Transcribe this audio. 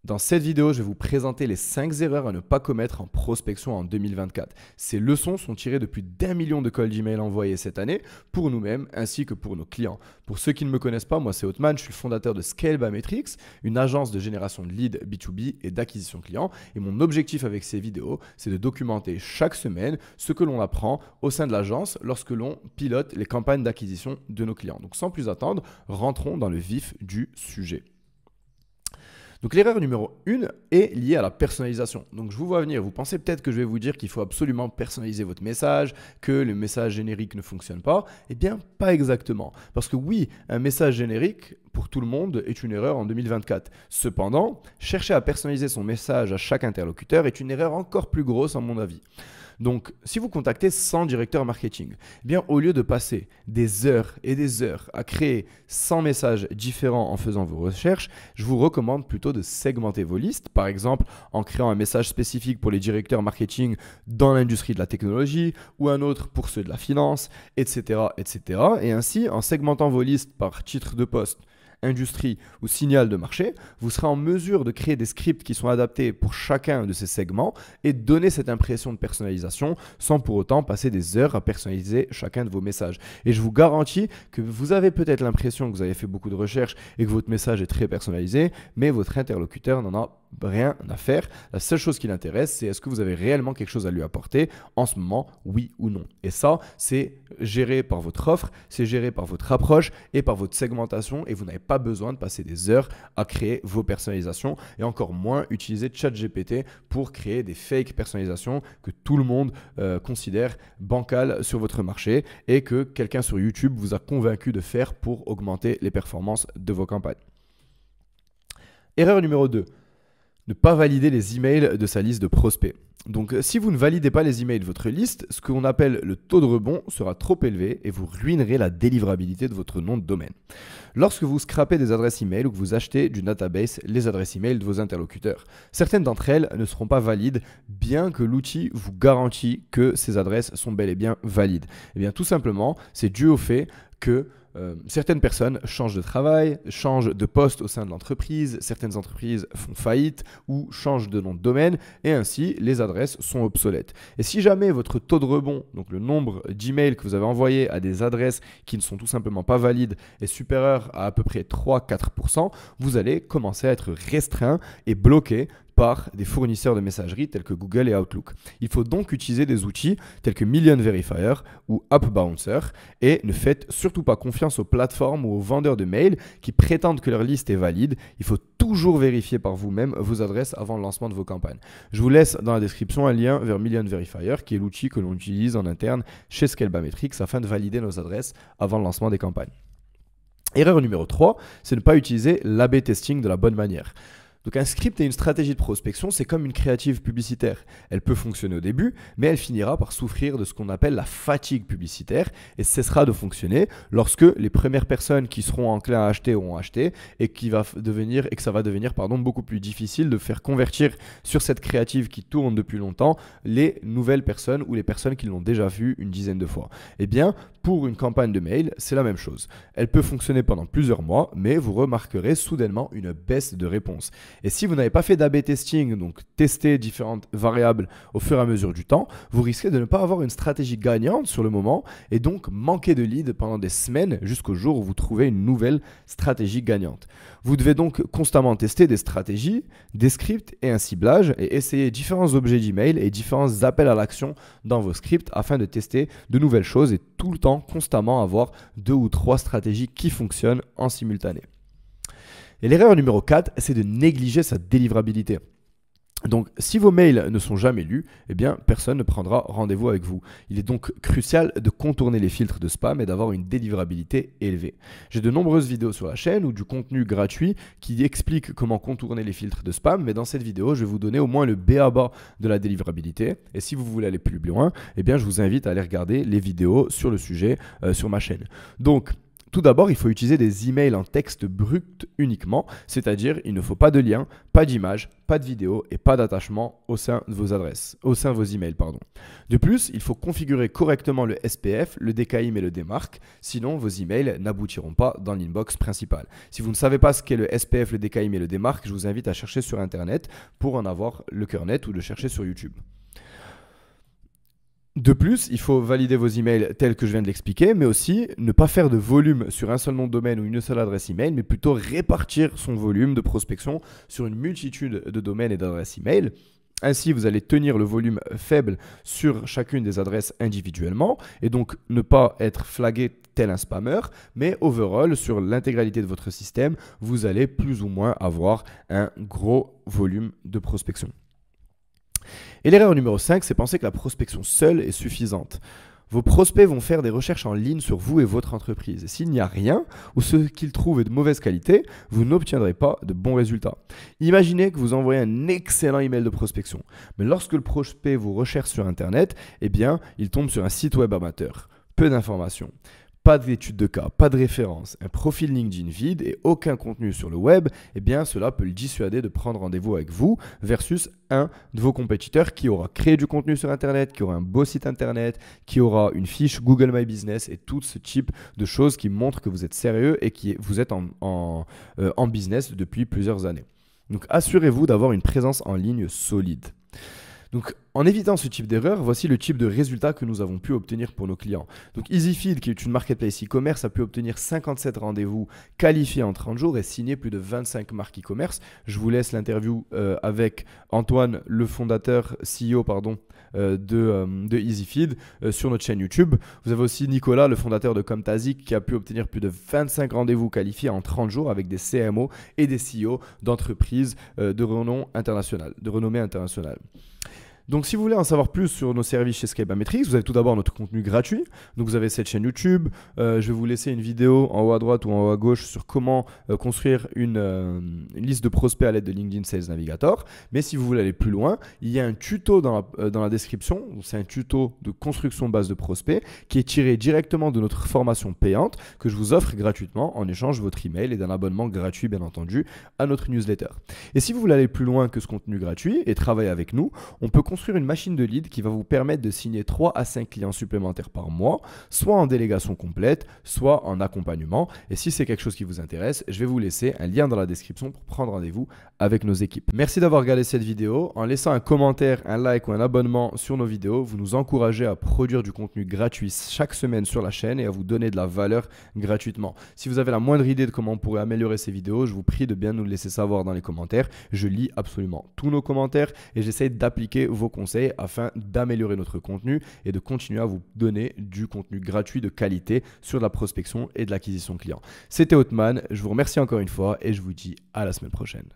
Dans cette vidéo, je vais vous présenter les 5 erreurs à ne pas commettre en prospection en 2024. Ces leçons sont tirées de plus d'1 million de cold email envoyés cette année pour nous-mêmes ainsi que pour nos clients. Pour ceux qui ne me connaissent pas, moi c'est Othman, je suis le fondateur de Scale by Metrics, une agence de génération de leads B2B et d'acquisition client. Et mon objectif avec ces vidéos, c'est de documenter chaque semaine ce que l'on apprend au sein de l'agence lorsque l'on pilote les campagnes d'acquisition de nos clients. Donc sans plus attendre, rentrons dans le vif du sujet. Donc l'erreur numéro 1 est liée à la personnalisation. Donc je vous vois venir, vous pensez peut-être que je vais vous dire qu'il faut absolument personnaliser votre message, que le message générique ne fonctionne pas. Eh bien, pas exactement. Parce que oui, un message générique pour tout le monde est une erreur en 2024. Cependant, chercher à personnaliser son message à chaque interlocuteur est une erreur encore plus grosse à mon avis. Donc, si vous contactez 100 directeurs marketing, eh bien, au lieu de passer des heures et des heures à créer 100 messages différents en faisant vos recherches, je vous recommande plutôt de segmenter vos listes, par exemple en créant un message spécifique pour les directeurs marketing dans l'industrie de la technologie ou un autre pour ceux de la finance, etc., etc. Et ainsi, en segmentant vos listes par titre de poste, industrie ou signal de marché, vous serez en mesure de créer des scripts qui sont adaptés pour chacun de ces segments et donner cette impression de personnalisation sans pour autant passer des heures à personnaliser chacun de vos messages. Et je vous garantis que vous avez peut-être l'impression que vous avez fait beaucoup de recherches et que votre message est très personnalisé, mais votre interlocuteur n'en a rien à faire. La seule chose qui l'intéresse, c'est est-ce que vous avez réellement quelque chose à lui apporter en ce moment, oui ou non. Et ça, c'est géré par votre offre, c'est géré par votre approche et par votre segmentation et vous n'avez pas besoin de passer des heures à créer vos personnalisations et encore moins utiliser ChatGPT pour créer des fake personnalisations que tout le monde considère bancales sur votre marché et que quelqu'un sur YouTube vous a convaincu de faire pour augmenter les performances de vos campagnes. Erreur numéro 2. Ne pas valider les emails de sa liste de prospects. Donc, si vous ne validez pas les emails de votre liste, ce qu'on appelle le taux de rebond sera trop élevé et vous ruinerez la délivrabilité de votre nom de domaine. Lorsque vous scrapez des adresses email ou que vous achetez du database les adresses email de vos interlocuteurs, certaines d'entre elles ne seront pas valides, bien que l'outil vous garantit que ces adresses sont bel et bien valides. Eh bien, tout simplement, c'est dû au fait que certaines personnes changent de travail, changent de poste au sein de l'entreprise, certaines entreprises font faillite ou changent de nom de domaine et ainsi les adresses sont obsolètes. Et si jamais votre taux de rebond, donc le nombre d'emails que vous avez envoyés à des adresses qui ne sont tout simplement pas valides, est supérieur à peu près 3-4%, vous allez commencer à être restreint et bloqué par des fournisseurs de messagerie tels que Google et Outlook. Il faut donc utiliser des outils tels que Million Verifier ou App Bouncer et ne faites surtout pas confiance aux plateformes ou aux vendeurs de mails qui prétendent que leur liste est valide. Il faut toujours vérifier par vous-même vos adresses avant le lancement de vos campagnes. Je vous laisse dans la description un lien vers Million Verifier qui est l'outil que l'on utilise en interne chez Scale by Metrics afin de valider nos adresses avant le lancement des campagnes. Erreur numéro 3, c'est ne pas utiliser l'A/B testing de la bonne manière. Donc un script et une stratégie de prospection, c'est comme une créative publicitaire. Elle peut fonctionner au début, mais elle finira par souffrir de ce qu'on appelle la fatigue publicitaire et cessera de fonctionner lorsque les premières personnes qui seront enclins à acheter auront acheté et que ça va devenir beaucoup plus difficile de faire convertir sur cette créative qui tourne depuis longtemps les nouvelles personnes ou les personnes qui l'ont déjà vue une dizaine de fois. Eh bien, pour une campagne de mail, c'est la même chose. Elle peut fonctionner pendant plusieurs mois, mais vous remarquerez soudainement une baisse de réponse. Et si vous n'avez pas fait d'A/B testing, donc tester différentes variables au fur et à mesure du temps, vous risquez de ne pas avoir une stratégie gagnante sur le moment et donc manquer de leads pendant des semaines jusqu'au jour où vous trouvez une nouvelle stratégie gagnante. Vous devez donc constamment tester des stratégies, des scripts et un ciblage et essayer différents objets d'email et différents appels à l'action dans vos scripts afin de tester de nouvelles choses et tout le temps constamment avoir 2 ou 3 stratégies qui fonctionnent en simultané. Et l'erreur numéro 4, c'est de négliger sa délivrabilité. Donc, si vos mails ne sont jamais lus, eh bien, personne ne prendra rendez-vous avec vous. Il est donc crucial de contourner les filtres de spam et d'avoir une délivrabilité élevée. J'ai de nombreuses vidéos sur la chaîne ou du contenu gratuit qui explique comment contourner les filtres de spam, mais dans cette vidéo, je vais vous donner au moins le b.a.-ba de la délivrabilité. Et si vous voulez aller plus loin, eh bien, je vous invite à aller regarder les vidéos sur le sujet sur ma chaîne. Donc, Tout d'abord, il faut utiliser des emails en texte brut uniquement, c'est-à-dire il ne faut pas de lien, pas d'image, pas de vidéo et pas d'attachement au sein de vos adresses, au sein de vos emails, pardon. De plus, il faut configurer correctement le SPF, le DKIM et le DMARC, sinon vos emails n'aboutiront pas dans l'inbox principale. Si vous ne savez pas ce qu'est le SPF, le DKIM et le DMARC, je vous invite à chercher sur Internet pour en avoir le cœur net ou le chercher sur YouTube. De plus, il faut valider vos emails tels que je viens de l'expliquer, mais aussi ne pas faire de volume sur un seul nom de domaine ou une seule adresse email, mais plutôt répartir son volume de prospection sur une multitude de domaines et d'adresses email. Ainsi, vous allez tenir le volume faible sur chacune des adresses individuellement et donc ne pas être flagué tel un spammer, mais overall, sur l'intégralité de votre système, vous allez plus ou moins avoir un gros volume de prospection. Et l'erreur numéro 5, c'est penser que la prospection seule est suffisante. Vos prospects vont faire des recherches en ligne sur vous et votre entreprise. Et s'il n'y a rien, ou ce qu'ils trouvent est de mauvaise qualité, vous n'obtiendrez pas de bons résultats. Imaginez que vous envoyez un excellent email de prospection. Mais lorsque le prospect vous recherche sur Internet, eh bien, il tombe sur un site web amateur. Peu d'informations. Pas d'études de cas, pas de référence, un profil LinkedIn vide et aucun contenu sur le web, eh bien cela peut le dissuader de prendre rendez-vous avec vous versus un de vos compétiteurs qui aura créé du contenu sur Internet, qui aura un beau site Internet, qui aura une fiche Google My Business et tout ce type de choses qui montrent que vous êtes sérieux et que vous êtes en business depuis plusieurs années. Donc assurez-vous d'avoir une présence en ligne solide. Donc, en évitant ce type d'erreur, voici le type de résultats que nous avons pu obtenir pour nos clients. Donc, EasyFeed, qui est une marketplace e-commerce, a pu obtenir 57 rendez-vous qualifiés en 30 jours et signer plus de 25 marques e-commerce. Je vous laisse l'interview avec Antoine, le fondateur, CEO, de EasyFeed sur notre chaîne YouTube. Vous avez aussi Nicolas, le fondateur de Comtasic, qui a pu obtenir plus de 25 rendez-vous qualifiés en 30 jours avec des CMO et des CEO d'entreprises de renommée internationale. Donc, si vous voulez en savoir plus sur nos services chez Skybametrics, vous avez tout d'abord notre contenu gratuit. Donc, vous avez cette chaîne YouTube. Je vais vous laisser une vidéo en haut à droite ou en haut à gauche sur comment construire une liste de prospects à l'aide de LinkedIn Sales Navigator. Mais si vous voulez aller plus loin, il y a un tuto dans la description. C'est un tuto de construction de base de prospects qui est tiré directement de notre formation payante que je vous offre gratuitement en échange de votre email et d'un abonnement gratuit, bien entendu, à notre newsletter. Et si vous voulez aller plus loin que ce contenu gratuit et travailler avec nous, on peut construire une machine de lead qui va vous permettre de signer 3 à 5 clients supplémentaires par mois, soit en délégation complète, soit en accompagnement. Et si c'est quelque chose qui vous intéresse, je vais vous laisser un lien dans la description pour prendre rendez-vous avec nos équipes. Merci d'avoir regardé cette vidéo. En laissant un commentaire, un like ou un abonnement sur nos vidéos, vous nous encouragez à produire du contenu gratuit chaque semaine sur la chaîne et à vous donner de la valeur gratuitement. Si vous avez la moindre idée de comment on pourrait améliorer ces vidéos, je vous prie de bien nous le laisser savoir dans les commentaires. Je lis absolument tous nos commentaires et j'essaie d'appliquer vos conseils afin d'améliorer notre contenu et de continuer à vous donner du contenu gratuit de qualité sur la prospection et de l'acquisition client. C'était Othman, je vous remercie encore une fois et je vous dis à la semaine prochaine.